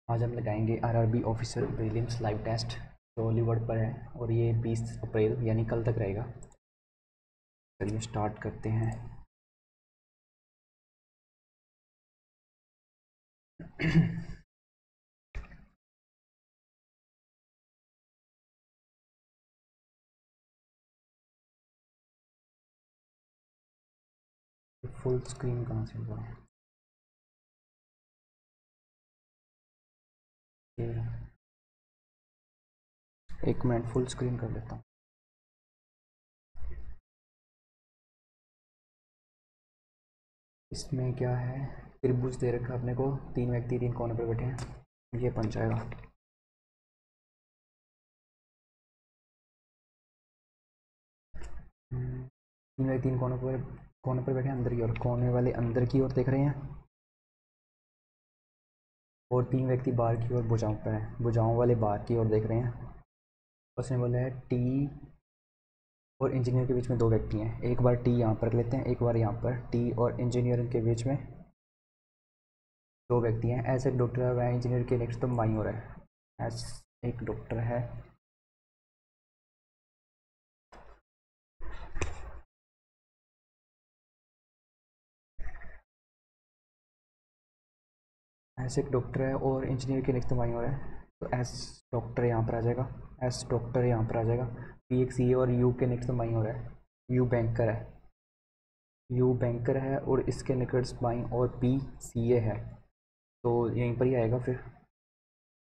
आज हम लगाएंगे RRB officer prelims live test जो हॉलीवुड पर है और ये 20 अप्रैल यानी कल तक रहेगा। चलिए स्टार्ट करते हैं। फुल स्क्रीन कहाँ से हुआ है? एक मिनट फुल स्क्रीन कर लेता हूँ। इसमें क्या है, त्रिभुज दे रखा है अपने को, 3 व्यक्ति 3 कोने पर बैठे हैं, ये बन जाएगा। तीन व्यक्ति 3 कोने पर बैठे हैं अंदर की ओर, कोने वाले अंदर की ओर देख रहे हैं और 3 व्यक्ति बाहर की ओर भुजाओं पर हैं, भुजाओं वाले बाहर की ओर देख रहे हैं। उसने बोला है टी और इंजीनियर के बीच में 2 व्यक्ति हैं, एक बार टी यहाँ पर लेते हैं, एक बार यहाँ पर। टी और इंजीनियर के बीच में 2 व्यक्ति हैं। ऐसे एक डॉक्टर है, वह इंजीनियर के नेक्स्ट तो बाईं ओर है। ऐसे एक डॉक्टर है, ऐसे एक डॉक्टर है और इंजीनियर के नेक्स्ट तो बाईं ओर है, तो एस डॉक्टर यहाँ पर आ जाएगा, एस डॉक्टर यहाँ पर आ जाएगा। पी एक सी और यू के नेक्स्ट तो बाईं ओर है, यू बैंकर है, यू बैंकर है और इसके निकट बाईं और पी सी ए है, तो यहीं पर ही आएगा फिर,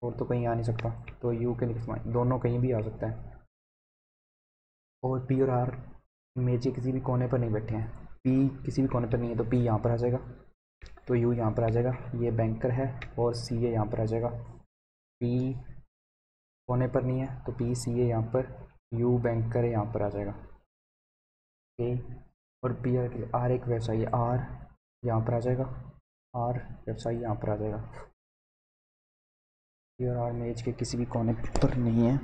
और तो कहीं आ नहीं सकता, तो यू के निकट बाईं दोनों कहीं भी आ सकता है। और पी और आर मेज के किसी भी कोने पर नहीं बैठे हैं, पी किसी भी कोने पर नहीं है तो पी यहाँ पर आ जाएगा, तो यू यहाँ पर आ जाएगा, ये बैंकर है और सी ए यहाँ पर आ जाएगा। पी कोने पर नहीं है तो पी सी ए यहाँ पर, यू बैंकर यहाँ पर आ जाएगा। ओके, और पी आर एक व्यवसायी है, आर यहाँ पर आ जाएगा, आर व्यवसायी यहाँ पर आ जाएगा। पी और आर मेज के किसी भी कोने पर नहीं है,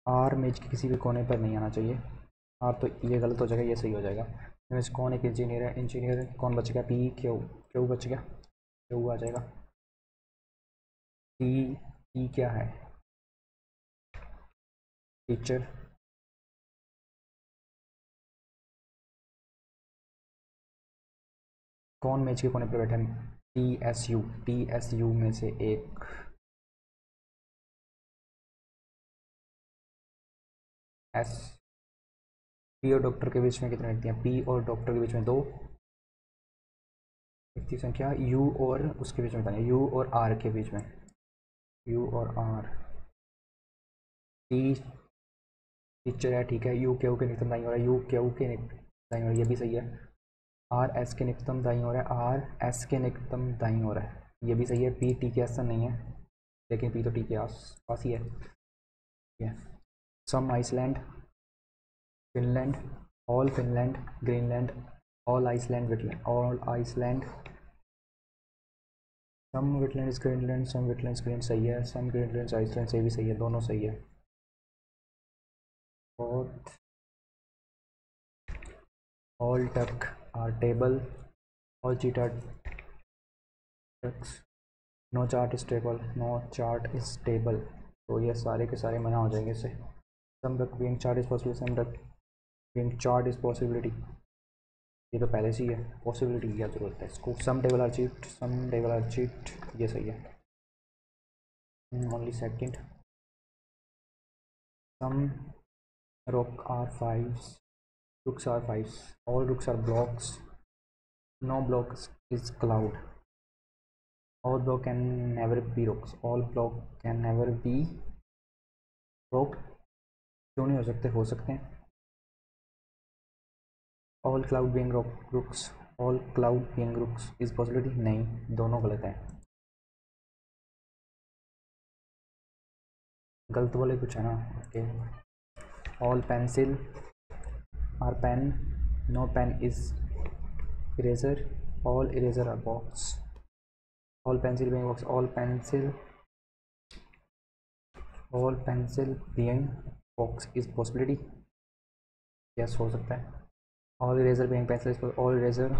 आर मेज के किसी भी कोने पर नहीं आना चाहिए। आर तो ये गलत हो जाएगा, ये सही हो जाएगा। इनमें कौन एक इंजीनियर है, इंजीनियर कौन बच गया, पी क्यू, क्यू बच गया, क्यू आ जाएगा। पी पी क्या है, टीचर। कौन मेज के कोने पर बैठा है, T S U, T S U में से एक। एस पी और डॉक्टर के बीच में कितने व्यक्ति हैं, पी और डॉक्टर के बीच में 2 व्यक्ति संख्या, यू और उसके बीच में बताइए, यू और आर के बीच में, यू और आर। टी टीचर है, ठीक है, यू क्यू के निकटतम दाईं ओर है, यू क्यू के दाईं ओर, ये भी सही है। आर एस के निकटतम दाईं ओर है, आर एस के निकटतम दाईं ओर है, ये भी सही है। पी टी के आस नहीं है, लेकिन पी तो टी के आस पास ही है। Some Iceland, Finland, all Finland, Greenland, all Iceland, wetland, all Iceland, some wetland Greenland, some wetland green सही है, सम ग्रीनलैंड आइसलैंड से भी सही है, दोनों सही है। और all duck are table, all cheetah ducks, no chart is table, no chart is table, तो ये सारे के सारे मना हो जाएंगे इससे। Some duck being chart is possible, some duck being chart is possibility, ये तो पहले से ही है, पॉसिबिलिटी की क्या जरूरत है इसको। Some table are cheat, some table are cheat, ये सही है। Only second, some rock are fives, rooks are fives, all rooks are blocks, no blocks is cloud, all block can never be rocks, all block can never be rock, क्यों नहीं हो सकते, हो सकते हैं। all cloud being rooks, all cloud being rooks is possibility, नहीं, दोनों गलत है, गलत वाले कुछ है ना। Okay, all pencil are pen, no pen is eraser, all eraser are box, all pencil being box, all pencil being box is possibility, yes हो सकता है। All eraser being pencil, all eraser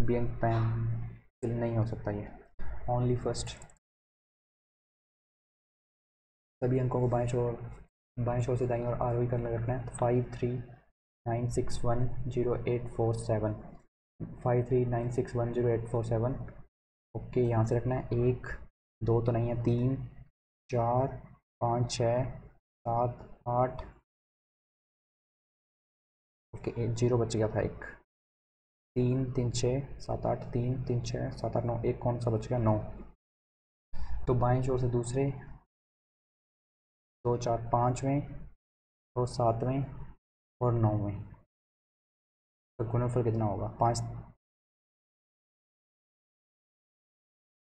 being pencil नहीं हो सकता ये, only first. सभी अंकों को बाएं छोर से दाईं ओर आरोही क्रम में रखना है। 5396108447, 5396108447। ओके, यहाँ से रखना है। 1 2 तो नहीं है, 3 4 5 6 7 8। ओके, एक जीरो बच गया था। एक 3 3 6 7 8, 3 3 6 7 8 9, एक कौन सा बच गया? 9। तो बाएं छोर से दूसरे 2 4 5वें, 2 7वें और 9वें, तो गुणनफल कितना होगा? 5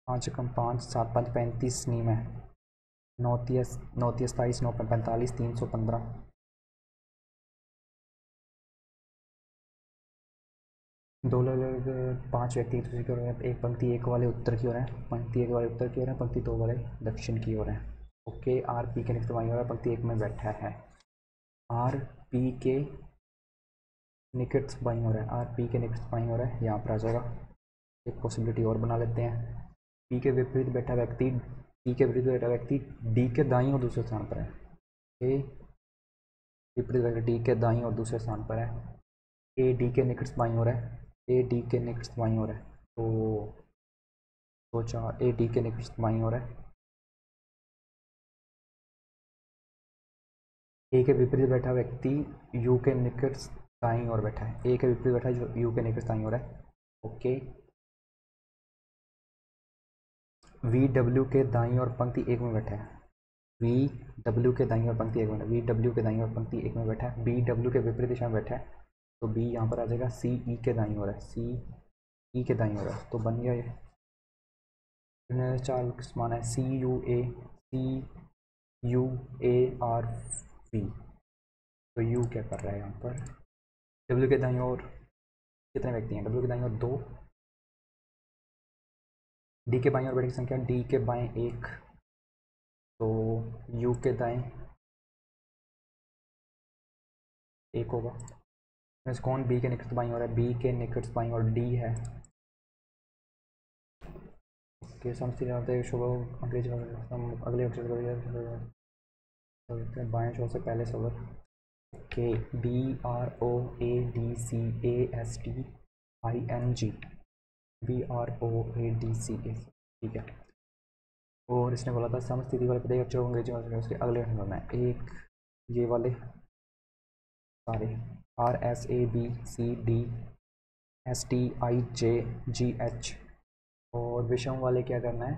5 कम 5 7 5 35 नहीं में 9 9 27 9 45 315। दो अलग अलग 5 व्यक्ति एक दूसरे की ओर हैं। एक पंक्ति एक वाले उत्तर की ओर है, पंक्ति एक वाले उत्तर की ओर है, पंक्ति 2 वाले दक्षिण की ओर है। ओके, आर पी के निकट बाईं ओर है, पंक्ति 1 में बैठा है। आर पी के निकट बाईं ओर है, आर पी के निकट बाईं ओर है, यहाँ पर आ जाएगा। एक पॉसिबिलिटी और बना लेते हैं। पी के विपरीत बैठा व्यक्ति, पी के विपरीत बैठा व्यक्ति डी के दाईं और दूसरे स्थान पर है। ए विपरीत बैठा डी के दाईं और दूसरे स्थान पर है। ए डी के निकट बाईं ओर है, ए डी के निकट बाईं ओर है। तो 4 ए डी के निकट बाईं ओर है। ए के विपरीत बैठा व्यक्ति यू के निकट दाईं ओर बैठा है। ए के विपरीत बैठा जो यू के निकट दाईं ओर है। ओके, वी डब्ल्यू के दाईं ओर पंक्ति 1 में बैठा है। वी डब्ल्यू के दाईं ओर पंक्ति 1 में, वी डब्ल्यू के दाईं ओर पंक्ति 1 में बैठा है। बी डब्ल्यू के विपरीत दिशा में बैठा है, तो बी यहाँ पर आ जाएगा। सी ई के दाईं ओर है, सी ई के दाईं ओर है, तो बन गया ये। 4 समान है। सी यू ए आर वी, तो यू क्या कर रहा है यहाँ पर? डब्ल्यू के दाईं ओर कितने व्यक्ति हैं? डब्ल्यू के दाईं ओर 2, डी के बाईं ओर बैठने की संख्या डी के बाएं 1, तो यू के दाएं 1 होगा। मीन्स कौन बी के निकट बाईं ओर है? बी के निकट बाईं ओर डी है। ओके, समझते शुभ अंग्रेजी अगले अक्षर बाएं छोर से पहले सवर। Okay, B R O A D C A S T I N G, B R O A D C A, ठीक है। और इसने बोला था समस्थिति वाले प्रत्येक अक्षर अंग्रेजी में उसके अगले अक्षर में एक ये वाले सारे R S A B C D S T I J G H, और विषम वाले क्या करना है?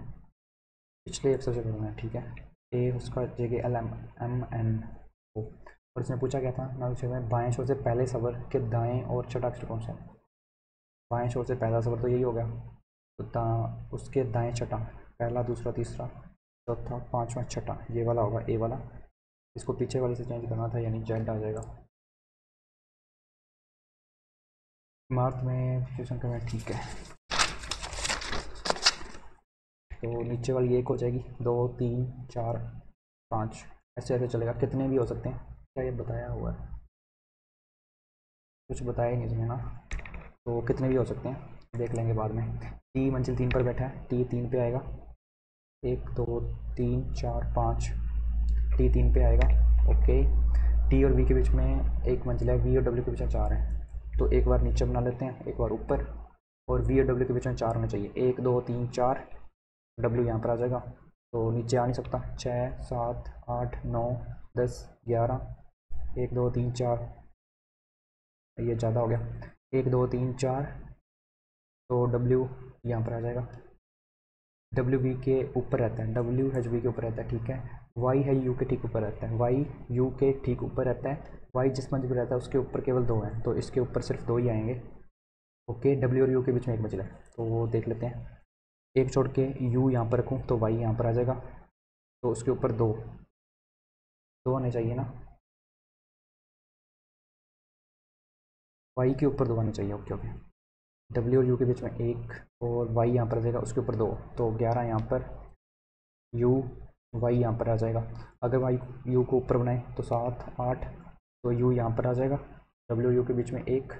पिछले अक्षर से करना है, ठीक है। ए उसका जगह L M M N O. और इसने पूछा क्या था? ना बाएं छोर से पहले सवर के दाएं और छठा अक्षर कौन सा है? बाएं छोर से पहला सवर तो यही हो गया, तो उसके दाएं छठा, पहला दूसरा तीसरा चौथा पांचवा छठा, ये वाला होगा ए वाला। इसको पीछे वाले से चेंज करना था, यानी जेड आ जाएगा। मार्थ में संख्या में, ठीक है। तो नीचे वाली 1 हो जाएगी, 2 3 4 5, ऐसे ऐसे चलेगा। कितने भी हो सकते हैं, क्या ये बताया हुआ है? कुछ बताया ही नहीं इसमें ना, तो कितने भी हो सकते हैं, देख लेंगे बाद में। टी मंजिल 3 पर बैठा है, टी 3 पे आएगा। 1 2 3 4 5, टी 3 पे आएगा। ओके, टी और वी के बीच में एक मंजिल है, वी और डब्ल्यू के बीच में 4 है, तो एक बार नीचे बना लेते हैं, एक बार ऊपर। और वी और डब्ल्यू के बीच में 4 होने चाहिए, 1 2 3 4, डब्ल्यू यहाँ पर आ जाएगा, तो नीचे आ नहीं सकता। 6 7 8 9 10 11, 1 2 3 4, ये ज़्यादा हो गया। 1 2 3 4, तो डब्ल्यू यहाँ पर आ जाएगा। डब्ल्यू वी के ऊपर रहता है, डब्ल्यू है जो वी के ऊपर रहता है, ठीक है। वाई है यू के ठीक ऊपर रहता है, वाई यू के ठीक ऊपर रहता है। वाई जिस मंजिल पर रहता है उसके ऊपर केवल 2 हैं, तो इसके ऊपर सिर्फ 2 ही आएंगे। ओके, डब्ल्यू और यू के बीच में एक मंजिल है, तो वो देख लेते हैं। एक छोड़ के यू यहाँ पर रखूँ तो वाई यहाँ पर आ जाएगा, तो उसके ऊपर 2 आने चाहिए ना, वाई के ऊपर 2 आने चाहिए। ओके ओके, डब्ल्यू और यू के बीच में 1 और वाई यहाँ पर आ जाएगा, उसके ऊपर 2, तो 11 यहाँ पर, यू वाई यहाँ पर आ जाएगा। अगर वाई यू को ऊपर बनाए तो 7 8, तो यू यहाँ पर आ जाएगा, डब्ल्यू यू के बीच में 1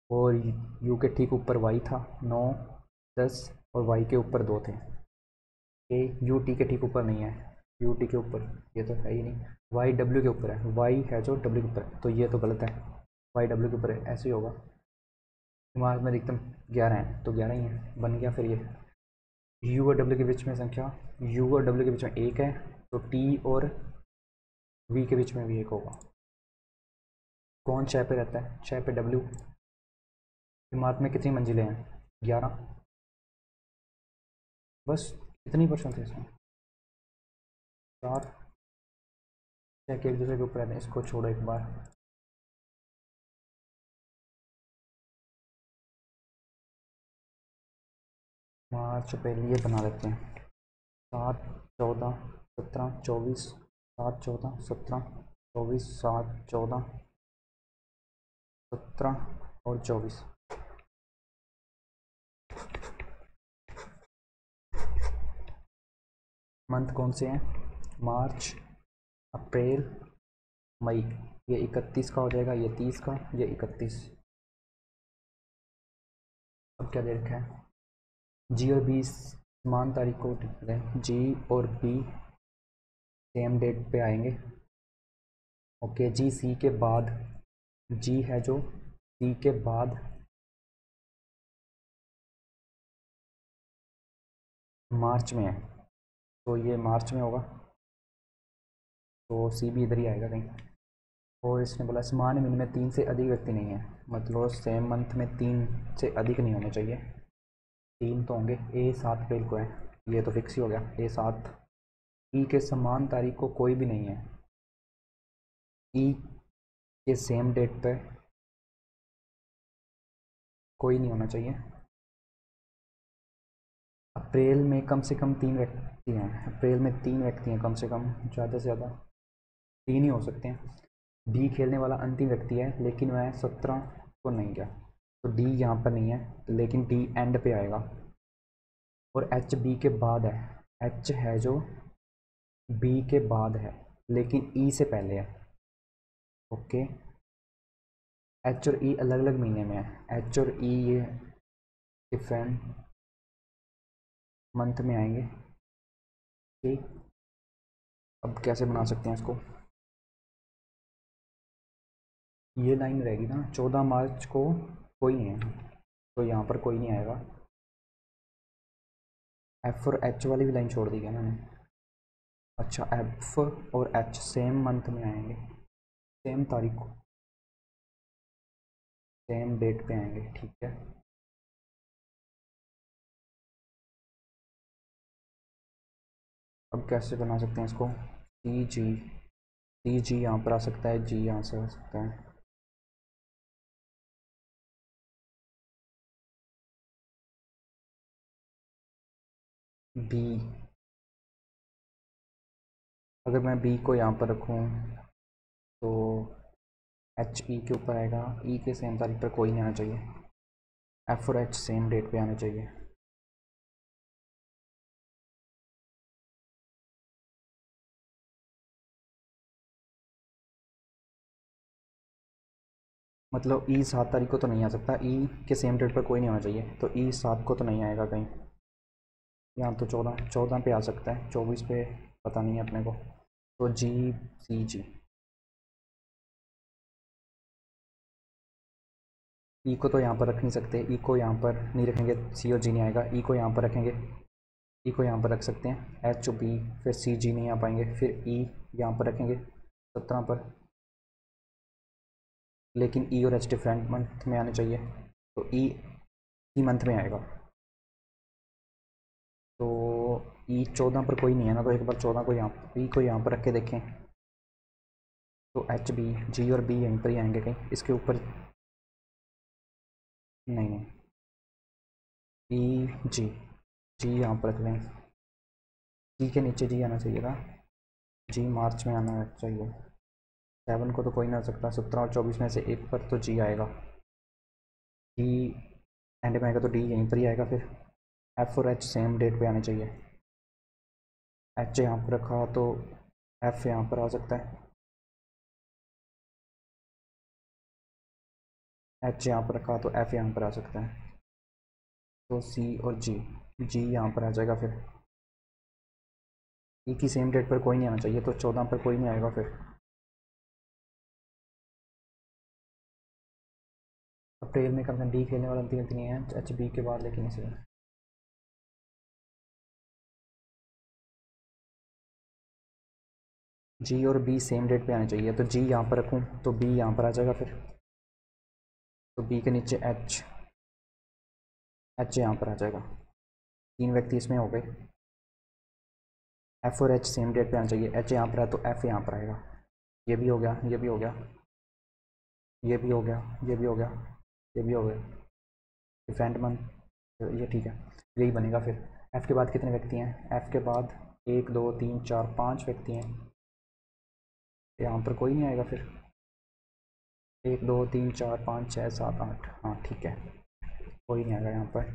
और यू के ठीक ऊपर वाई था 9 10 और वाई के ऊपर 2 थे। ये यू टी के ठीक ऊपर नहीं है, यू टी के ऊपर ये तो है ही नहीं। वाई डब्ल्यू के ऊपर है, वाई है जो डब्ल्यू के ऊपर है, तो ये तो गलत है। वाई डब्ल्यू के ऊपर है, ऐसे ही होगा। दिमाग में अधिकतम 11 है तो 11 ही है, बन गया फिर ये। यू और डब्ल्यू के बीच में संख्या, यू और डब्ल्यू के बीच में 1 है तो टी और वी के बीच में भी 1 होगा। कौन 6 पे रहता है? 6 पे डब्ल्यू। दिमाग में कितनी मंजिलें हैं? 11। बस इतनी परसेंट है इसमें। 4 6 के एक दूसरे के ऊपर रहते हैं, इसको छोड़ो एक बार। मार्च पे लिए बना लेते हैं। 7 14 17 24, 7 14 17 24, 7 14 17 और 24। मंथ कौन से हैं? मार्च, अप्रैल, मई। ये 31 का हो जाएगा, ये 30 का, ये 31। अब क्या दे रखा है? जी और बी समान तारीख को दें, जी और बी सेम डेट पे आएंगे। ओके, जी सी के बाद, जी है जो सी के बाद मार्च में है तो ये मार्च में होगा, तो सी भी इधर ही आएगा कहीं। और इसने बोला समान मिन में 3 से अधिक व्यक्ति नहीं है, मतलब सेम मंथ में 3 से अधिक नहीं होने चाहिए। 3 तो होंगे। ए 7 अप्रैल को है, ये तो फिक्स ही हो गया, ए 7। ई के समान तारीख को कोई भी नहीं है, ई के सेम डेट पे कोई नहीं होना चाहिए। अप्रैल में कम से कम 3 व्यक्ति हैं, अप्रैल में 3 व्यक्ति हैं कम से कम, ज़्यादा से ज़्यादा 3 ही हो सकते हैं। डी खेलने वाला अंतिम व्यक्ति है लेकिन वह 17 को नहीं गया, तो डी यहाँ पर नहीं है लेकिन डी एंड पे आएगा। और एच बी के बाद है, एच है जो बी के बाद है लेकिन ई से पहले है। ओके, एच और ई अलग अलग महीने में है, एच और ई ये डिफरेंट मंथ में आएंगे। ठीक, अब कैसे बना सकते हैं इसको? ये लाइन रहेगी ना, 14 मार्च को कोई नहीं है तो यहाँ पर कोई नहीं आएगा। एफ और एच वाली भी लाइन छोड़ दी है मैंने। अच्छा, एफ और एच सेम मंथ में आएंगे, सेम तारीख को, सेम डेट पे आएंगे। ठीक है, अब कैसे बना सकते हैं इसको? सी जी, सी जी यहाँ पर आ सकता है, जी यहाँ से आ सकता है। बी, अगर मैं बी को यहाँ पर रखूँ तो एच ई के ऊपर आएगा, ई के सेम तारीख पर कोई नहीं आना चाहिए, एफ और एच सेम डेट पे आने चाहिए। मतलब ई 7 तारीख को तो नहीं आ सकता, ई के सेम डेट पर कोई नहीं आना चाहिए, तो ई 7 को तो नहीं आएगा कहीं। यहाँ तो 14 पे आ सकता है, 24 पे पता नहीं है अपने को, तो जी सी जी। ई को तो यहाँ पर रख नहीं सकते, ई को यहाँ पर नहीं रखेंगे, सी और जी नहीं आएगा। ई को यहाँ पर रखेंगे, ई को यहाँ पर रख सकते हैं, एच और बी, फिर सी जी नहीं आ पाएंगे, फिर ई यहाँ पर रखेंगे 17 पर, लेकिन ई और एच डिफरेंट मंथ में आने चाहिए, तो ई मंथ में आएगा। तो ई 14 पर कोई नहीं है ना, तो एक बार 14 को यहाँ, ई को यहाँ पर रख के देखें, तो एच बी, जी और बी यहीं पर ही आएंगे कहीं, इसके ऊपर नहीं नहीं, ई जी, जी यहाँ पर रख लें, जी के नीचे जी आना चाहिए था, जी मार्च में आना चाहिए। 7 को तो कोई नहीं आ सकता, 17 और 24 में से एक पर तो जी आएगा, डी एंड में आएगा तो डी यहीं पर ही आएगा। फिर एफ और एच सेम डेट पे आने चाहिए, एच यहाँ पर रखा तो एफ यहाँ पर आ सकता है, एच यहाँ पर रखा तो एफ यहाँ पर आ सकता है, तो सी और जी, जी यहाँ पर आ जाएगा। फिर ई की सेम डेट पर कोई नहीं आना चाहिए, तो 14 पर कोई नहीं आएगा। फिर अप्रैल में कम से डी खेलने वाला अंतिम नहीं है एच बी के बाद, लेकिन इसे जी और बी सेम डेट पे आने चाहिए, तो जी यहाँ पर रखूँ तो बी यहाँ पर आ जाएगा। फिर तो बी के नीचे एच, एच यहाँ पर आ जाएगा। 3 व्यक्ति इसमें हो गए। एफ और एच सेम डेट पे आना चाहिए, एच यहाँ पर है तो एफ यहाँ पर आएगा। ये भी हो गया, ये भी हो गया, ये भी हो गया, ये भी हो गया, ये भी हो गया। डिफेंड मन, ये ठीक है, यही बनेगा। फिर एफ़ के बाद कितने व्यक्ति हैं? एफ़ के बाद 1 2 3 4 5 व्यक्ति हैं, यहाँ पर कोई नहीं आएगा। फिर 1 2 3 4 5 6 7 8, हाँ ठीक है, कोई नहीं आएगा यहाँ पर,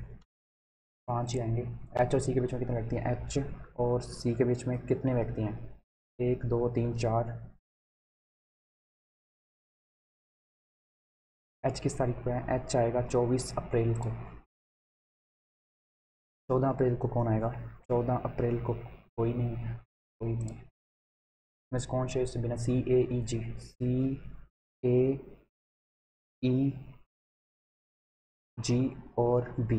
5 ही आएंगे। एच और सी के बीच में कितने व्यक्ति हैं? एच और सी के बीच में कितने व्यक्ति हैं? 1 2 3 4। एच किस तारीख को है? एच आएगा 24 अप्रैल को। 14 अप्रैल को कौन आएगा? 14 अप्रैल को कोई नहीं है, कोई नहीं। मैं कौन से इससे बिना सी ए ई जी, सी ए ई जी और बी,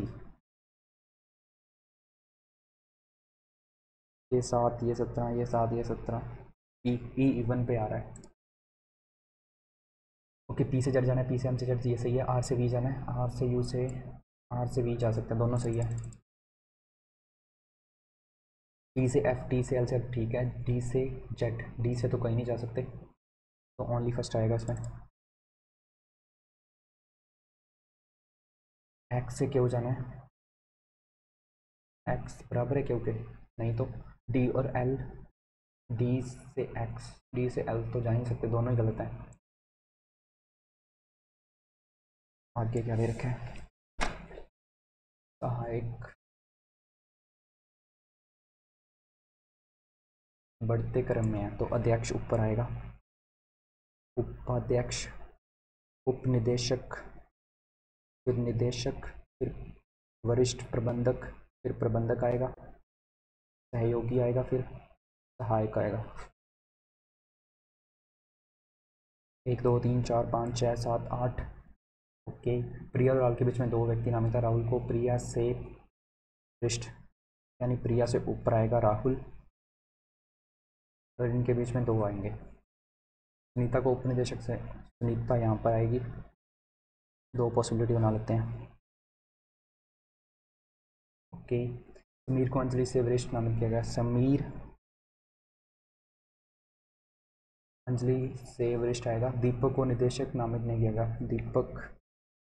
ये 7 ये 17 ये 7 ये 17, ई ई इवन पे आ रहा है। ओके, पी से जट जाना है, पी से एम से जट, ये सही है। आर से वी जाना है, आर से यू से, आर से वी जा सकता है, दोनों सही है। टी से एफ, टी से एल से एफ, ठीक है। डी से जेड, डी से तो कहीं नहीं जा सकते, तो ओनली फर्स्ट आएगा इसमें। एक्स से क्यों जाना है? एक्स बराबर है क्यों के? नहीं तो डी और एल, डी से एक्स, डी से एल तो जा नहीं सकते, दोनों ही गलत हैं। आगे क्या दे रखा है? सहायक बढ़ते क्रम में है, तो अध्यक्ष ऊपर आएगा, उपाध्यक्ष, उपनिदेशक, फिर निदेशक, फिर वरिष्ठ प्रबंधक, फिर प्रबंधक आएगा, सहयोगी आएगा, फिर सहायक आएगा। 1 2 3 4 5 6 7 8। ओके, प्रिया और राहुल के बीच में 2 व्यक्ति नामित है। राहुल को प्रिया से पृष्ठ, यानी प्रिया से ऊपर आएगा राहुल, और इनके बीच में 2 आएंगे। सुनीता को उपनिदेशक से, सुनीता यहाँ पर आएगी। 2 पॉसिबिलिटी बना लेते हैं। ओके, समीर को अंजलि से वरिष्ठ नामित किया गया। समीर अंजलि से वरिष्ठ आएगा। दीपक को निदेशक नामित नहीं किया गया, दीपक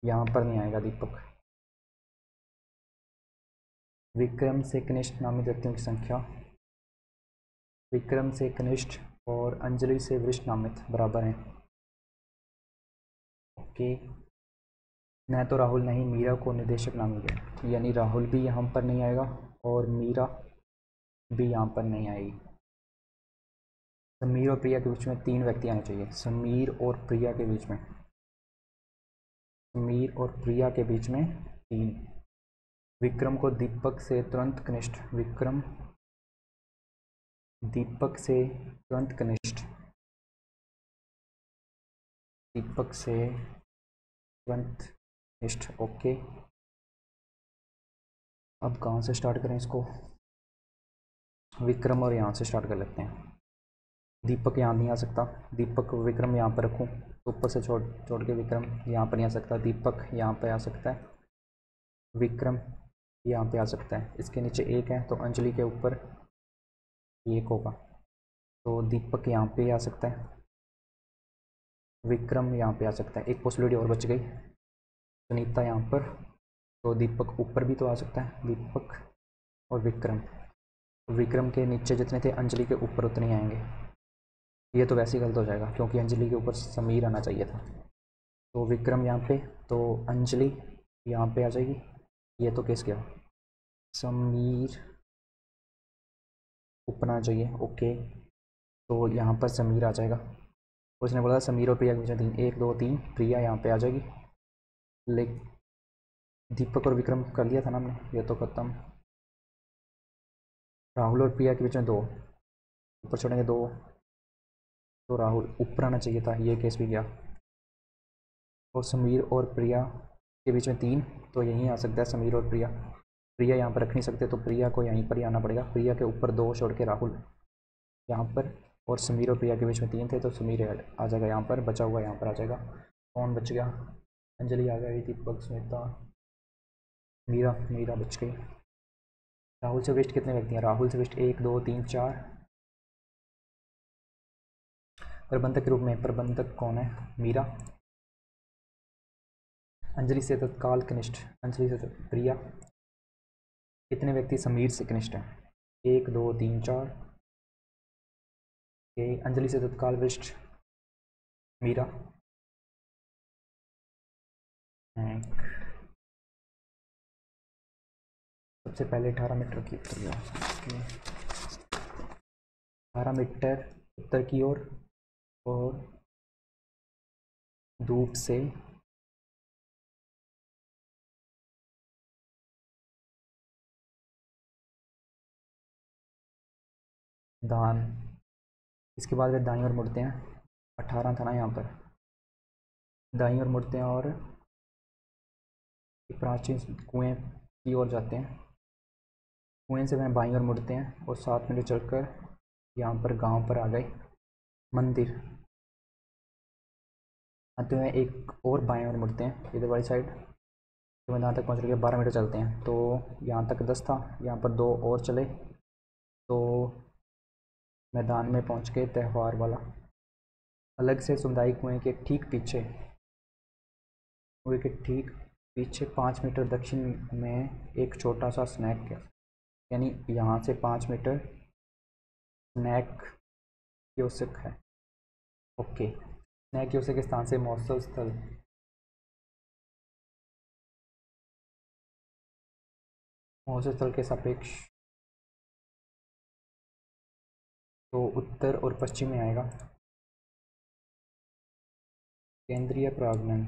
यहाँ पर नहीं आएगा। दीपक, विक्रम से कनिष्ठ नामित व्यक्तियों की संख्या, विक्रम से कनिष्ठ और अंजलि से वरिष्ठ नामित बराबर हैं। ओके, न तो राहुल नहीं मीरा को निदेशक नामित है, यानी राहुल भी यहाँ पर नहीं आएगा और मीरा भी यहाँ पर नहीं आएगी। समीर और प्रिया के बीच में 3 व्यक्ति आने चाहिए। समीर और प्रिया के बीच में, समीर और प्रिया के बीच में 3। विक्रम को दीपक से तुरंत कनिष्ठ, विक्रम दीपक से तुरंत कनिष्ठ, दीपक से तुरंत कनिष्ठ। ओके, अब कहाँ से स्टार्ट करें इसको? विक्रम और यहाँ से स्टार्ट कर लेते हैं। दीपक यहाँ नहीं आ सकता, दीपक विक्रम यहाँ पर रखूँ तो ऊपर से छोड़ के विक्रम यहाँ पर नहीं आ सकता, दीपक यहाँ पर आ सकता है, विक्रम यहाँ पे आ सकता है। इसके नीचे 1 है तो अंजलि के ऊपर 1 होगा, तो दीपक यहाँ पे आ सकता है, विक्रम यहाँ पे आ सकता है। एक पॉसिबिलिटी और बच गई, सुनीता यहाँ पर, तो दीपक ऊपर भी तो आ सकता है, दीपक और विक्रम। विक्रम के नीचे जितने थे अंजलि के ऊपर उतने ही आएंगे। ये तो वैसे ही गलत हो जाएगा क्योंकि अंजलि के ऊपर समीर आना चाहिए था, तो विक्रम यहाँ पे, तो अंजलि यहाँ पे आ जाएगी। ये तो केस गया, समीर ऊपर आना चाहिए। ओके, तो यहाँ पर समीर आ जाएगा। उसने बोला समीर और प्रिया के बीच में 3, 1 2 3, प्रिया यहाँ पे आ जाएगी। ले दीपक और विक्रम कर लिया था ना हमने, ये तो खत्म। राहुल और प्रिया के बीच में 2, ऊपर छोड़ेंगे 2, तो राहुल ऊपर आना चाहिए था, ये केस भी गया। और समीर और प्रिया के बीच में 3, तो यहीं आ सकता है समीर और प्रिया। प्रिया यहाँ पर रख नहीं सकते, तो प्रिया को यहीं पर ही आना पड़ेगा। प्रिया के ऊपर 2 छोड़ के राहुल यहाँ पर, और समीर और प्रिया के बीच में 3 थे, तो समीर आ जाएगा यहाँ पर, बचा हुआ यहाँ पर आ जाएगा। कौन बच गया? अंजलि आ गई, दीपक, स्मिता, मीरा, मीरा बच गई। राहुल से वेस्ट कितने व्यक्ति हैं? राहुल से वेस्ट 1 2 3 4। प्रबंधक के रूप में प्रबंधक कौन है? मीरा। अंजलि से तत्काल कनिष्ठ, अंजलि से प्रिया। कितने व्यक्ति समीर से कनिष्ठ हैं? 1 2 3 4। ये अंजलि से तत्काल वरिष्ठ मीरा। सबसे पहले 18 मीटर की उत्तर 18 मीटर उत्तर की ओर, और धूप से दान। इसके बाद वे दाईं ओर मुड़ते हैं, 18 था ना यहाँ पर, दाईं ओर मुड़ते हैं और एक प्राचीन कुएं की ओर जाते हैं। कुएं से वह बाईं ओर मुड़ते हैं और 7 मिनट चलकर यहाँ पर गांव पर आ गए। मंदिर आते हुए एक और बाएं ओर मुड़ते हैं इधर वाली साइड, तो मैदान तक पहुँच गए। 12 मीटर चलते हैं, तो यहाँ तक 10 था, यहाँ पर 2 और चले, तो मैदान में पहुँच गए त्यौहार वाला। अलग से सामुदायिक कुएं के ठीक पीछे, कुएं के ठीक पीछे 5 मीटर दक्षिण में एक छोटा सा स्नैक, यानी यहाँ से 5 मीटर स्नैक कियोस्क है। ओके, स्नैक कियोस्क के स्थान से महोत्सव स्थल, महोत्सव स्थल के सापेक्ष, तो उत्तर और पश्चिम में आएगा। केंद्रीय प्रांगण,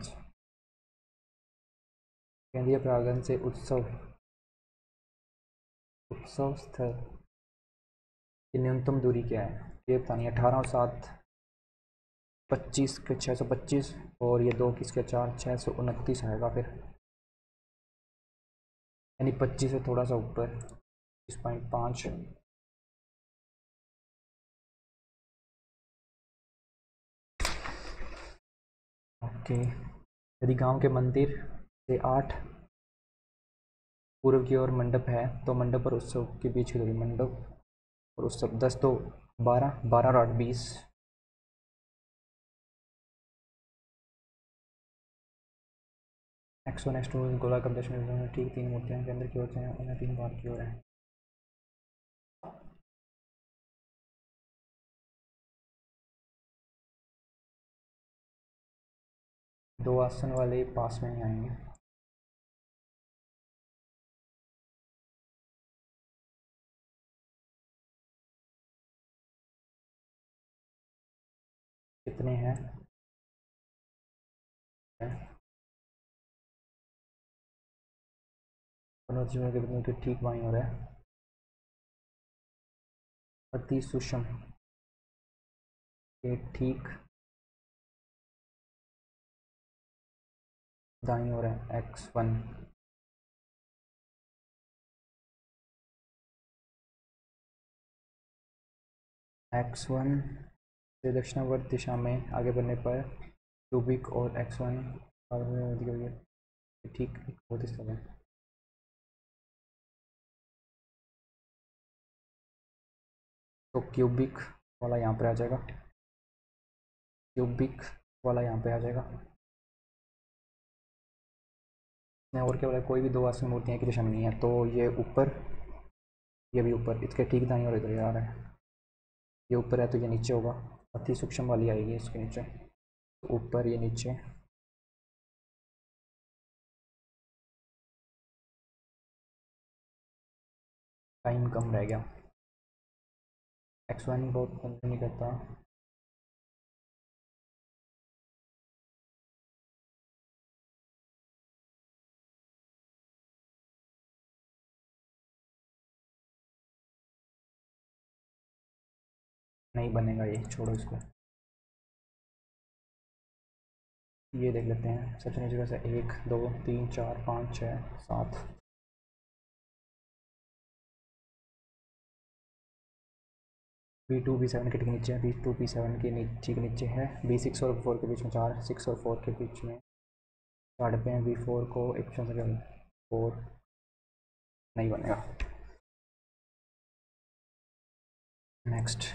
केंद्रीय प्रांगण से उत्सव, उत्सव स्थल की न्यूनतम दूरी क्या है? ये बतानी 18 और 7 25 के 625, और ये 2 किसके 4 629 आएगा फिर, यानी 25 से थोड़ा सा ऊपर 25.5। ओके, यदि गांव के मंदिर से 8 पूर्व की ओर मंडप है, तो मंडप और उत्सव के बीच की दूरी, मंडप और उत्सव 10 तो 12, 12 और 8 20। X1 X2 गोलाकार दशमलव में ठीक 3 मूर्तियां केंद्र की ओर से हैं, उन्हें 3 बार की ओर है। दो आसन वाले पास में ही आएंगे। कितने हैं? पुनर्जीवन के बिंदु के ठीक बाईं ओर है। अति सूक्ष्म के ठीक दाईं ओर है X1। X1 से दक्षिणावर्त दिशा में आगे बढ़ने पर क्यूबिक और X1 ठीक एक बहुत स्थल है। तो क्यूबिक वाला यहाँ पर आ जाएगा, क्यूबिक वाला यहाँ पे आ जाएगा। मैं और क्या बोला, कोई भी 2 आसन मूर्तियाँ की दिशा में नहीं है, तो ये ऊपर, ये भी ऊपर, इसके ठीक दाईं ओर इधर आ रहा है। ये ऊपर है तो ये नीचे होगा, अति सूक्ष्म वाली आएगी इसके नीचे, तो ऊपर ये नीचे। टाइम कम रह गया, X1 बहुत कम नहीं करता। नहीं बनेगा ये, छोड़ो इसको। ये देख लेते हैं सबसे नीचे का से 1 2 3 4 5 6 7। B2 B7 के ठीक नीचे है, B2 B7 के नीचे है, B6 और 4 के बीच में 4, 6 और 4 के बीच में 4 पे हैं, B4 को एक ऑप्शन से 4 नहीं बनेगा। नेक्स्ट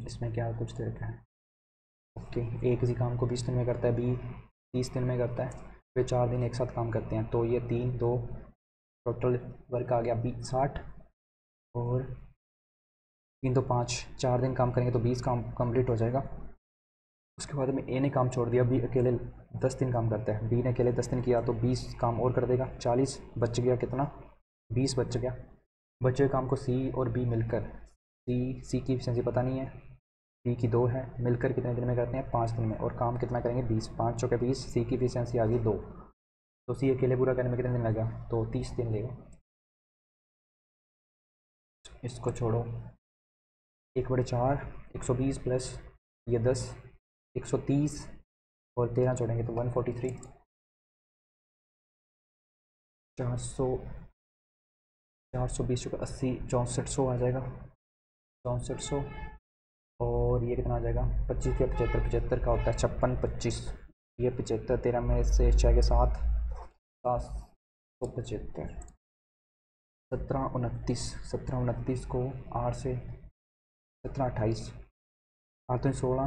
इसमें क्या कुछ दे रखा है। ओके, ए किसी काम को 20 दिन में करता है, बी 30 दिन में करता है, वे 4 दिन एक साथ काम करते हैं, तो ये 3 2 टोटल वर्क आ गया 60, और 3 2 5, 4 दिन काम करेंगे तो 20 काम कंप्लीट हो जाएगा। उसके बाद में ए ने काम छोड़ दिया, बी अकेले 10 दिन काम करता है, बी ने अकेले 10 दिन किया तो 20 काम और कर देगा, 40 बच गया, कितना 20 बच गया। बचे हुए काम को सी और बी मिलकर, सी की एफिशिएंसी पता नहीं है, बी की 2 है, मिलकर कितने दिन में करते हैं 5 दिन में, और काम कितना करेंगे 20, 5 चौके 20, सी की एफिशिएंसी आ गई 2, तो सी अकेले पूरा करने में कितने दिन लगा, तो 30 दिन लेगा। इसको छोड़ो, 1/4 120 प्लस ये 10 130 और 13 जोड़ेंगे तो 143, 400 420 चौका 80, 6400 आ जाएगा, 6400। और ये कितना आ जाएगा, 25 या 75, 75 का होता है 56 25, ये 75, 13 में से 6 के 7 775, 17 29, 17 29 को 8 से 17 28, 8 तो 16,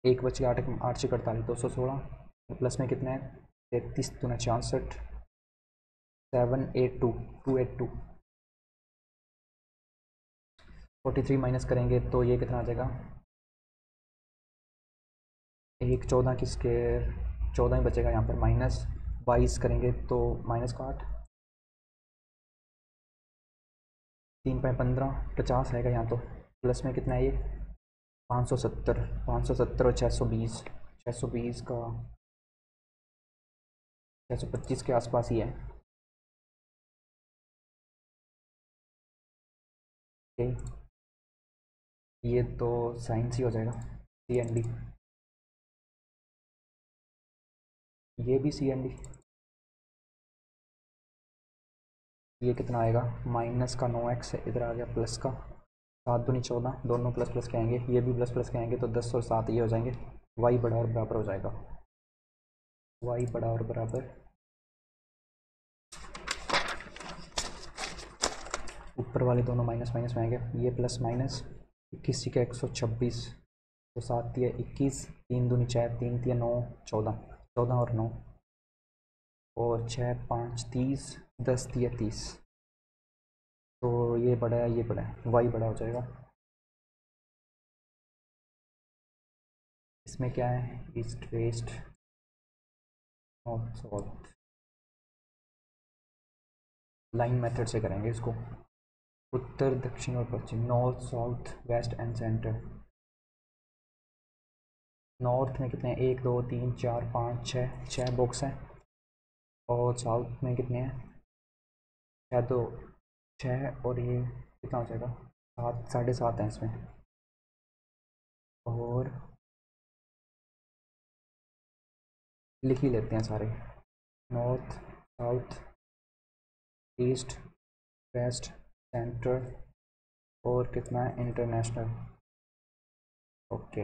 एक बच गया, 8 8 से 48, 216, प्लस में कितना है 33 दूना 66, 782 282, 43 माइनस करेंगे तो ये कितना आ जाएगा, एक 14 की स्केयर 14 ही बचेगा यहाँ पर, माइनस 22 करेंगे तो माइनस का 8, 3 15 50 आएगा यहाँ तो, प्लस में कितना है ये 570, 570 और 620, 620 का 625 के आसपास ही है। ओके, ये तो साइंस ही हो जाएगा, CND, ये भी CND। ये कितना आएगा, माइनस का 9x इधर आ गया, प्लस का 7 दूनी 14, दोनों प्लस प्लस के आएंगे, ये भी प्लस प्लस के आएंगे तो 10 और 7 ये हो जाएंगे, y बड़ा और बराबर हो जाएगा, y बड़ा और बराबर, ऊपर वाले दोनों माइनस माइनस में आएंगे, ये प्लस माइनस 21 का 126, तो 7 दिया 21, 3 दूनी 4, 3 दिया 9, 14, 14 और 9, और 6 5 30, 10 दिया 30, तो ये बड़ा है ये बड़ा है, y बड़ा हो जाएगा। इसमें क्या है, east west north south, line method से करेंगे इसको, उत्तर दक्षिण और पश्चिम, north south west and centre. North में कितने हैं, 1 2 3 4 5 6, 6 बॉक्स हैं, और साउथ में कितने हैं, 6 2 6, और ये कितना हो जाएगा 7 7.5 हैं इसमें, और लिख ही लेते हैं सारे, north south east west centre, और कितना है इंटरनेशनल। ओके,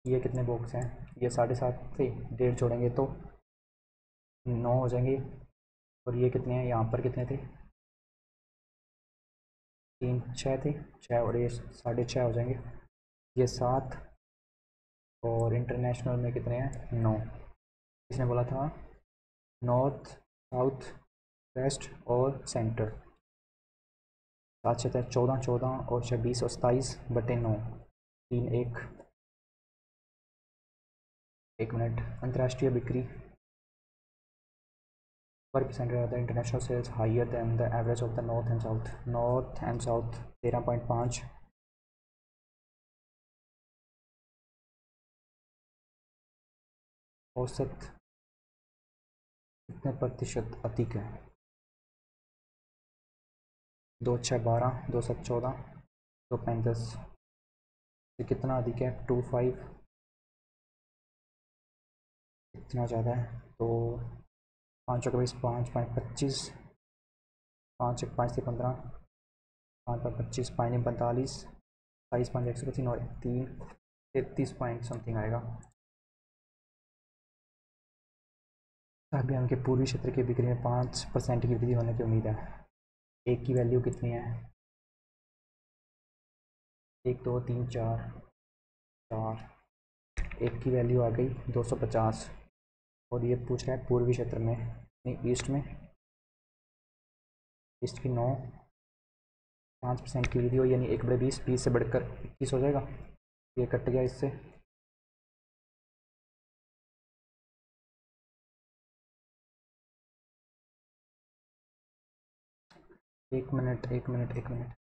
ये कितने बॉक्स हैं, ये 7.5 थे, 1.5 जोड़ेंगे तो 9 हो जाएंगे, और ये कितने हैं, यहाँ पर कितने थे, 3 6 थे, 6 और ये 6.5 हो जाएंगे, ये 7, और इंटरनेशनल में कितने हैं 9, इसने बोला था नॉर्थ साउथ वेस्ट और सेंटर, 7 7 14, 14 और 6 20 और 27/9, 3 1 मिनट, अंतर्राष्ट्रीय बिक्री पर percentage of the international sales higher than the average of the north and south, north and south 13.5, औसत कितने प्रतिशत अधिक है, दो छः 12, दो सात 14, दो 35, ये कितना अधिक है 25, इतना ज़्यादा है तो 5 चौके 20, 5 5 25, 5 एक 5 से 15, 5 5 25, 5 9 45, 22 5 125 और 3 33 पॉइंट समथिंग आएगा। अभियान के पूर्वी क्षेत्र की बिक्री में 5% की वृद्धि होने की उम्मीद है। एक की वैल्यू कितनी है? 1 2 3 4 4, एक की वैल्यू आ गई 250 और ये पूछ रहा है पूर्वी क्षेत्र में, नहीं ईस्ट में, ईस्ट की 9, 5% की वृद्धि हो यानी 1/20, 20 से बढ़कर 21 हो जाएगा। ये कट गया इससे, एक मिनट एक मिनट एक मिनट,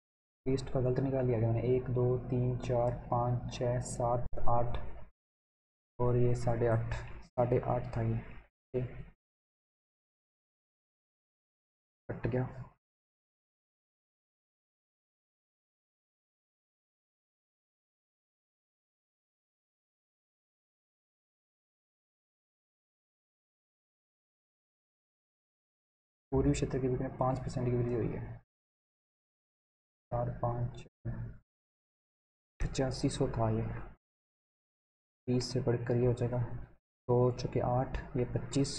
ईस्ट का गलत निकाल लिया गया मैंने। 1 2 3 4 5 6 7 8 और ये 8.5, 8.5 था ये कट गया। पूर्वी क्षेत्र की बिक्री में 5% की वृद्धि हुई है। 4 5 8500 था ये, 20 से बढ़कर ये हो जाएगा 2 चौके 8, ये 25,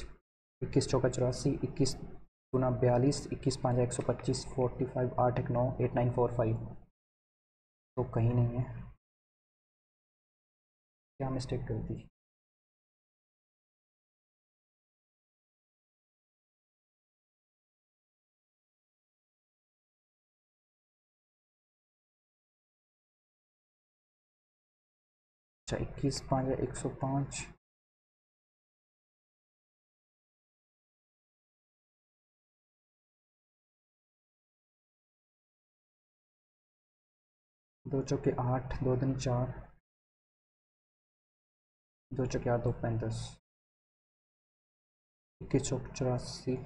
21 चौका 84, 21 गुना 42, 21 5 125, 45 8 1 9 8945, तो कहीं नहीं है, क्या मिस्टेक कर दी? अच्छा 21 5 105, दो चौके 8, 2 दूनी 4, दो चौके 8 2 35, 21 चौक 84,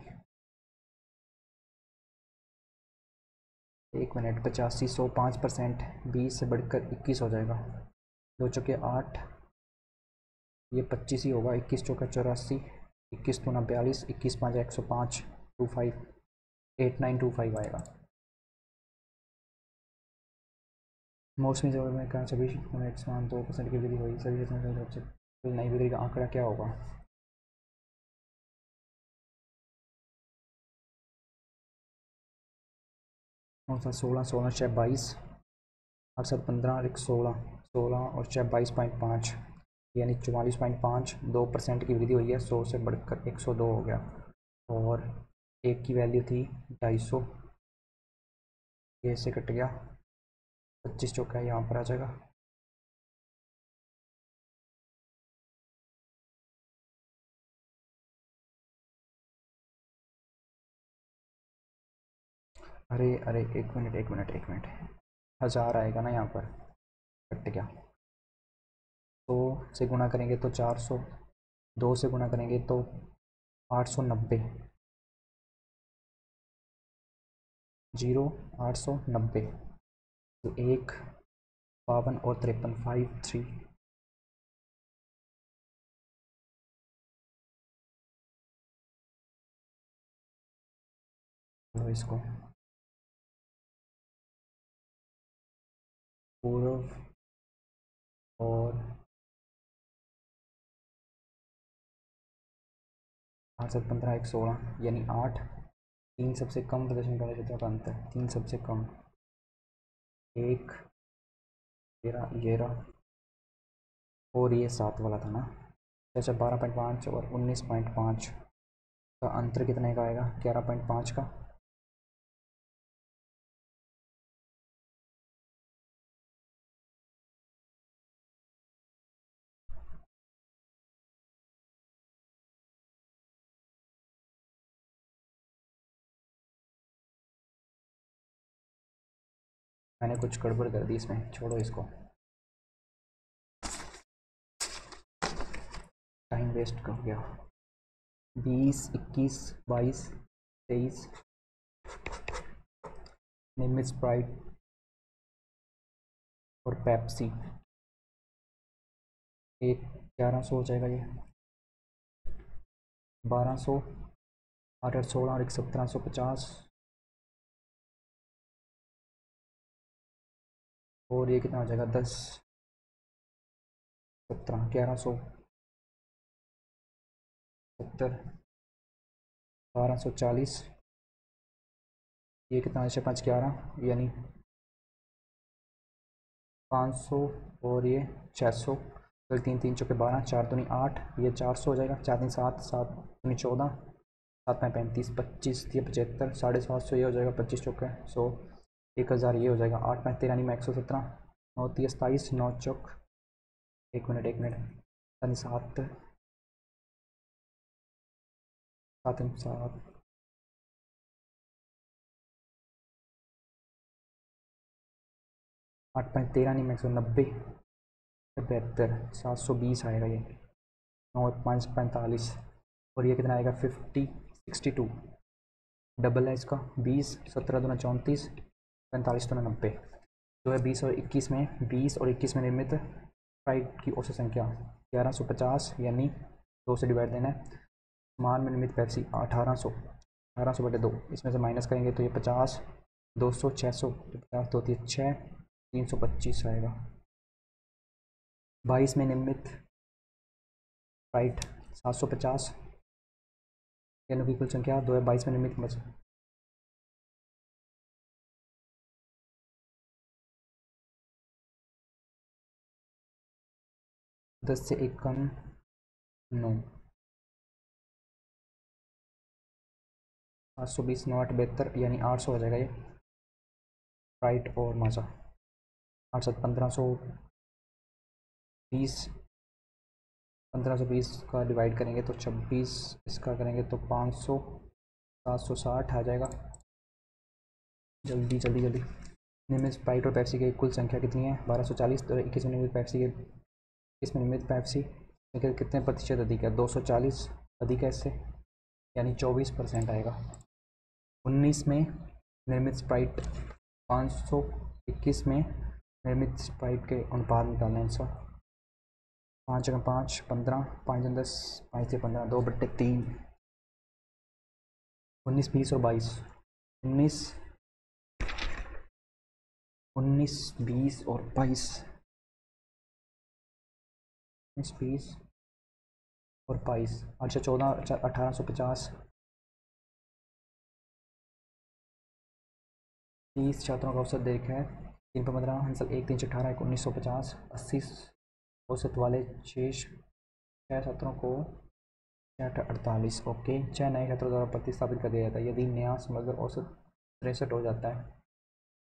1 मिनट 85, 100 5%, 20 से बढ़कर 21 हो जाएगा। दो चौके 8, ये 25 ही होगा, 21 चौका 84, 21 दूना 42, 21 5 105, 25 8925 आएगा। मौसमी जलवायु में कहा सभी क्षेत्रों में एक समान 2% की वृद्धि हुई, सभी क्षेत्रों में सबसे नई वृद्धि का आंकड़ा क्या होगा? कौन सा? 16 16 6 22, 8 15 1 16, 16 और 6 22.5 यानी 44.5, 2% की वृद्धि हुई है, 100 से बढ़कर 102 हो गया। और एक की वैल्यू थी 250, ये से कट गया, 25 चौका यहाँ पर आ जाएगा। अरे अरे एक मिनट एक मिनट एक मिनट, 1000 आएगा ना यहाँ पर, कट गया। 100 से गुणा करेंगे तो 400, 2 से गुणा करेंगे तो 890, 0 890, तो 1 52 और 53 53, तो इसको पूर्व और 8 7 15 1 16 यानी 8, 3 सबसे कम प्रदर्शन वाले क्षेत्रों का अंतर, 3 सबसे कम, 1 13 ये रहा और ये 7 वाला था ना। अच्छा 12.5 और 19.5 का अंतर कितने का आएगा? 11.5 का। मैंने कुछ गड़बड़ कर दी इसमें, छोड़ो इसको, टाइम वेस्ट कर गया। 20 21 22 23 निर्मित स्प्राइट और पेप्सी, एक 1100 हो जाएगा ये, 1200, 816 और एक 1750, और ये कितना हो जाएगा 10, 17, 1100, 70, 1240, ये कितना है 5, 11 यानी 500, और ये 600, तो 3 3 चौके 12, 4 दूनी 8, ये 400 हो जाएगा, 4 3 7, 7 दूनी 14, 7 में 35, 25, ये 75, 750, ये हो जाएगा 25 चौके 100, 1000, ये हो जाएगा 8 में 13 में 117, 9 30 27, 9 चौक, एक मिनट 7 7 7, 8 5 13 नहीं में 190, 72, 720 आएगा ये, 9 5 45, और ये कितना आएगा 50 62, डबल है इसका 20, 17 दूना 34, 45 दूना 90, जो है 20 और 21 में, 20 और 21 में निर्मित स्प्राइट की औसत संख्या 1150, यानी 2 से डिवाइड देना है। मान में निर्मित पेप्सी 1800, 1800 बटे 2, इसमें से माइनस करेंगे तो ये 50, 200, 600, 50 2 3 6, 325 आएगा। 22 में निर्मित स्प्राइट 750, यानी कि कुल संख्या 2 है, 22 में निर्मित बस 10 से 1 कम 9, 720, 9 8 72, यानी 800 हो जाएगा ये स्प्राइट और माजा, 8 7 1520, 1520 का डिवाइड करेंगे तो 26, इसका करेंगे तो 500, 760 आ जाएगा। जल्दी जल्दी जल्दी, निर्मित स्प्राइट और पेप्सी की कुल संख्या कितनी है 1240, तो 21 में निर्मित पेप्सी के, इसमें निर्मित पेप्सी कितने प्रतिशत अधिक है 240 अधिक है इससे, यानी 24% आएगा। 19 में निर्मित स्प्राइट 500, 21 में निर्मित स्प्राइट के अनुपात निकालना है इसका, 5 जगह 5, 15, 5 जगह 10, 5 से 15, 2/3, 19 20 और 22, 19 20 और 22, 19 20 और 22, 14 1850, 30 छात्रों का औसत देखा है 3 पर 15, हंसल 1 3 18, 1950, 80 औसत वाले 6 छात्रों को 48, ओके। 6 नए छात्रों द्वारा प्रतिस्थापित कर दिया जाता है यदि नया समग्र औसत 63 हो जाता है,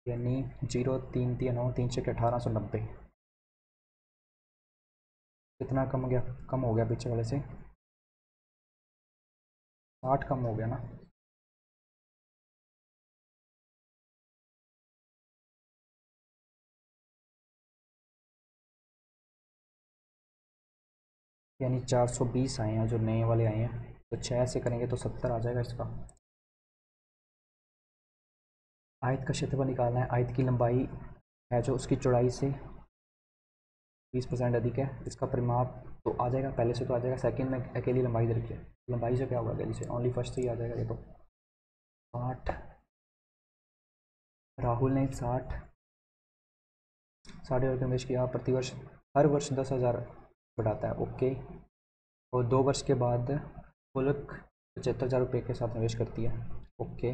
यानी 0 3 3 9 3 6 1890, कितना कम हो गया, कम हो गया पीछे वाले से 60 कम हो गया ना, यानी 420 आए हैं जो नए वाले आए हैं, तो 6 से करेंगे तो 70 आ जाएगा इसका। आयत का क्षेत्रफल निकालना है, आयत की लंबाई है जो उसकी चौड़ाई से 20% अधिक है, इसका परिमाप तो आ जाएगा पहले से, तो आ जाएगा सेकंड में अकेली लंबाई दे रखी है, लंबाई से क्या होगा अकेली से, ओनली फर्स्ट से ही आ जाएगा ये तो 60, राहुल ने 60 और निवेश किया, प्रतिवर्ष हर वर्ष 10,000 बढ़ाता है, ओके, और 2 वर्ष के बाद कुल 75,000 रुपये के साथ निवेश करती है, ओके।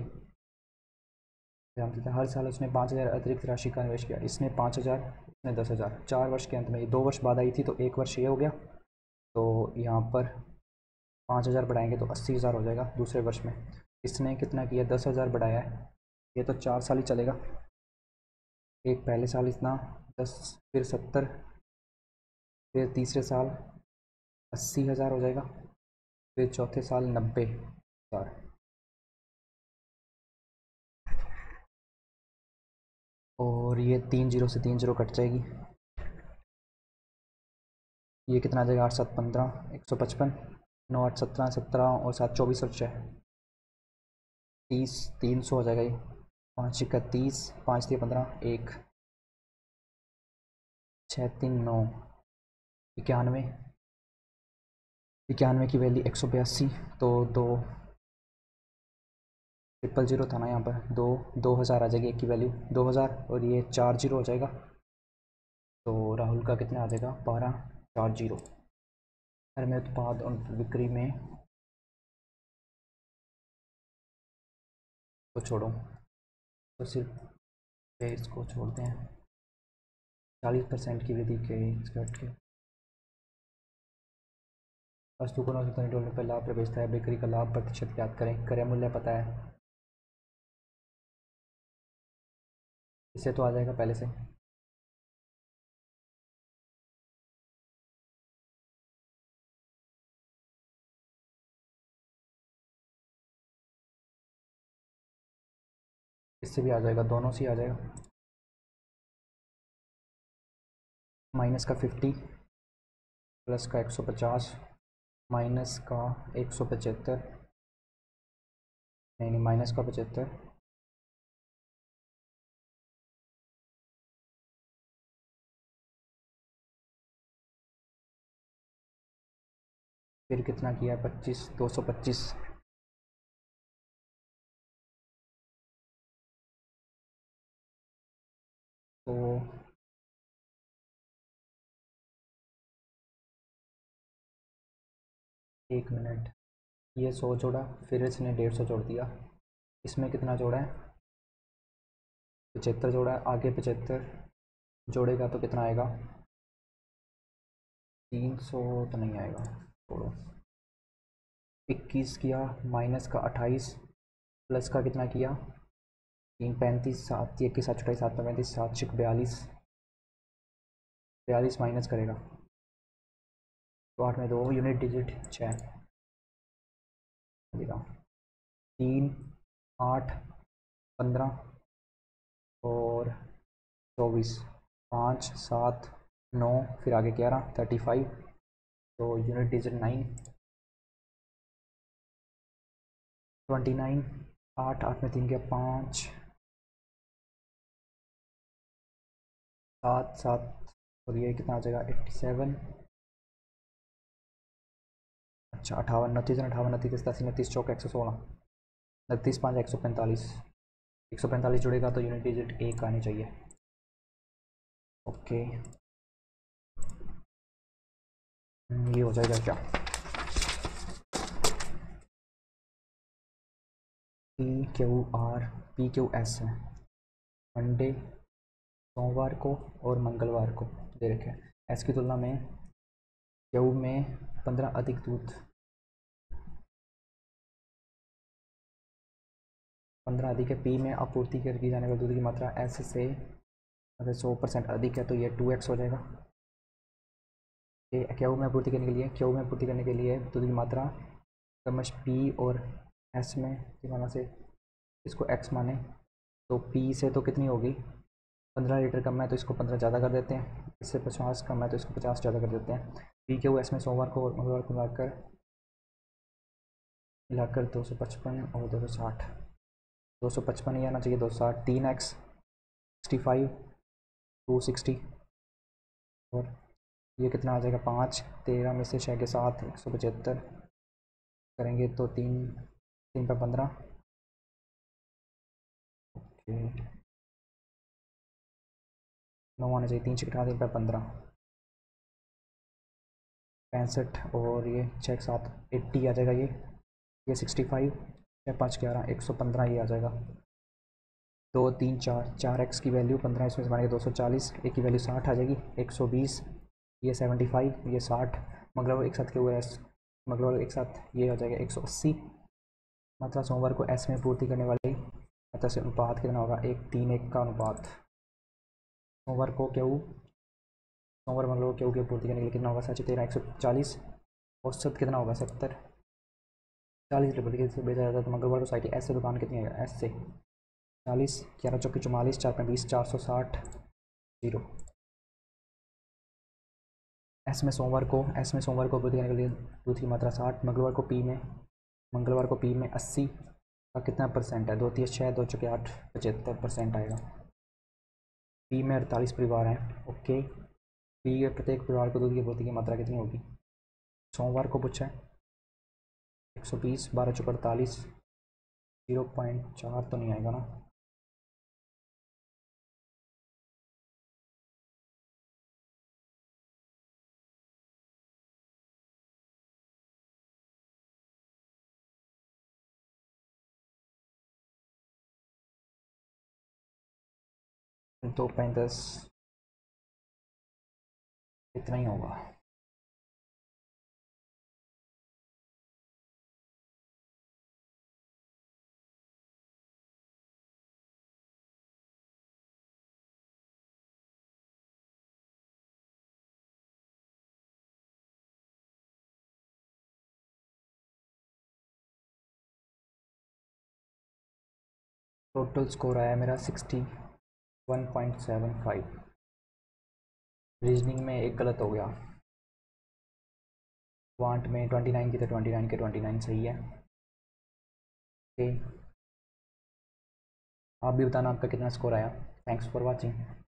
ध्यान देते हैं हर साल उसने 5,000 अतिरिक्त राशि का निवेश किया, इसने 5,000, इसने 10,000, 4 वर्ष के अंत में, ये 2 वर्ष बाद आई थी तो 1 वर्ष ये हो गया, तो यहाँ पर 5,000 बढ़ाएंगे तो 80,000 हो जाएगा दूसरे वर्ष में। इसने कितना किया 10,000 बढ़ाया है, ये तो 4 साल ही चलेगा, एक पहले साल इतना 10, फिर 70, फिर तीसरे साल 80,000 हो जाएगा, फिर चौथे साल 90,000, और ये 3 जीरो से 3 जीरो कट जाएगी, ये कितना आ जाएगा 8 7 15, 155, 9 8 17, 17 और 7 24 और 6 30, 300 हो जाएगा ये, 5 31, 5 3 15, 1 6 3 9, 91, 91 की वैल्यू 182, तो 2 000 था ना यहाँ पर, 2000 आ जाएगी एक की वैल्यू 2000, और ये 40 हो जाएगा। तो राहुल का कितना आ जाएगा 1240। हर में उत्पाद और बिक्री में तो छोड़ो, तो सिर्फ इसको छोड़ते हैं। 40% की वृद्धि के घट के वस्तु को नौकरी डॉलर पर लाभ प्रवेशता है। बिक्री का लाभ प्रतिशत ज्ञात करें। क्रय मूल्य पता है, इससे तो आ जाएगा पहले से। इससे भी आ जाएगा, दोनों से आ जाएगा। माइनस का 50, प्लस का 150, माइनस का 175, नहीं माइनस का 75, फिर कितना किया 25, 225, तो 1 मिनट, ये 100 जोड़ा, फिर इसने 150 जोड़ दिया। इसमें कितना जोड़ा है 75 जोड़ा है, आगे 75 जोड़ेगा तो कितना आएगा 300 तो नहीं आएगा, छोड़ो। 21 किया, माइनस का 28, प्लस का कितना किया 335, 7 21 7 28 7 35, 7 6 42, 42 माइनस करेगा तो 8 में 2 यूनिट डिजिट 6 देगा। 3 8 15 और 24, 5 7 9, फिर आगे 11 35, तो यूनिट डिजिट 9 29, 8 8 में 3 गया 5, 7 7, और ये कितना आ जाएगा 87, अच्छा 58, 29 58, 29 87, 29 चौक 116, 29 5 145, 145 जुड़ेगा तो यूनिट डिजिट 1 आनी चाहिए। ओके, ये हो जाएगा क्या पी क्यू एस है। मंडे सोमवार को और मंगलवार को दे रखे हैं। एस की तुलना में क्यू में 15 अधिक दूध, 15 अधिक है। पी में आपूर्ति की जाने वाली दूध की मात्रा एस से अगर 100% अधिक है तो ये 2x हो जाएगा। ये क्यू में आपूर्ति करने के लिए, क्यू में आपूर्ति करने के लिए दूध की मात्रा क्रमश पी और एस में की माना से इसको x माने, तो पी से तो कितनी होगी 15 लीटर कम है तो इसको 15 ज़्यादा कर देते हैं, इससे 50 कम है तो इसको 50 ज़्यादा कर देते हैं। पी क्यू एस में सोमवार को और मंगलवार को मिलाकर 255 और 260, 255 ही आना चाहिए, 260, 3x 65, 260, और ये कितना आ जाएगा 5 13 में से 6 के साथ 175 करेंगे तो 3 3 पे 15, ओके 9 आना चाहिए, 3 6 3 पे 15, 65, और ये 6 के साथ 80 आ जाएगा। ये 65, 6 5 11 115 ये आ जाएगा। 2 3 4, 4x की वैल्यू 15, इसमें से मानेंगे 240, एक की वैल्यू 60 आ जाएगी, 120, ये 75, ये 60, मंगलवार एक साथ के हुए एस, मंगलवार एक साथ ये आ जाएगा 180। मात्रा सोमवार को एस में पूर्ति करने वाली मात्रा से अनुपात कितना होगा 1:3:1 का अनुपात। सोमवार को क्यू, सोमवार मंगलवार क्यू की पूर्ति करने के लिए कितना होगा 13 140, औसत कितना होगा 70, 40 रुपये से बेचा जाता है। तो मंगलवार को साइट एस से दुकान कितनी है एस से 40, 11 चौकी 44, 4 पे 20, 460 जीरो। एस में सोमवार को पूर्ति करने के लिए दूध की मात्रा 60, मंगलवार को पी में 80, का कितना परसेंट है? 2 3 6 2 चुके 8, 75% आएगा। बी में 48 परिवार हैं। ओके, बी के प्रत्येक परिवार को दूध की आपूर्ति की मात्रा कितनी होगी? सोमवार को पूछा है। 120, 12 चुके 48, 0.4 तो नहीं आएगा ना। तो 35 इतना ही होगा। टोटल स्कोर आया मेरा 61.75। रीजनिंग में एक गलत हो गया। वांट में 29 की तो 29 के 29 सही है। ओके, आप भी बताना आपका कितना स्कोर आया। Thanks for watching.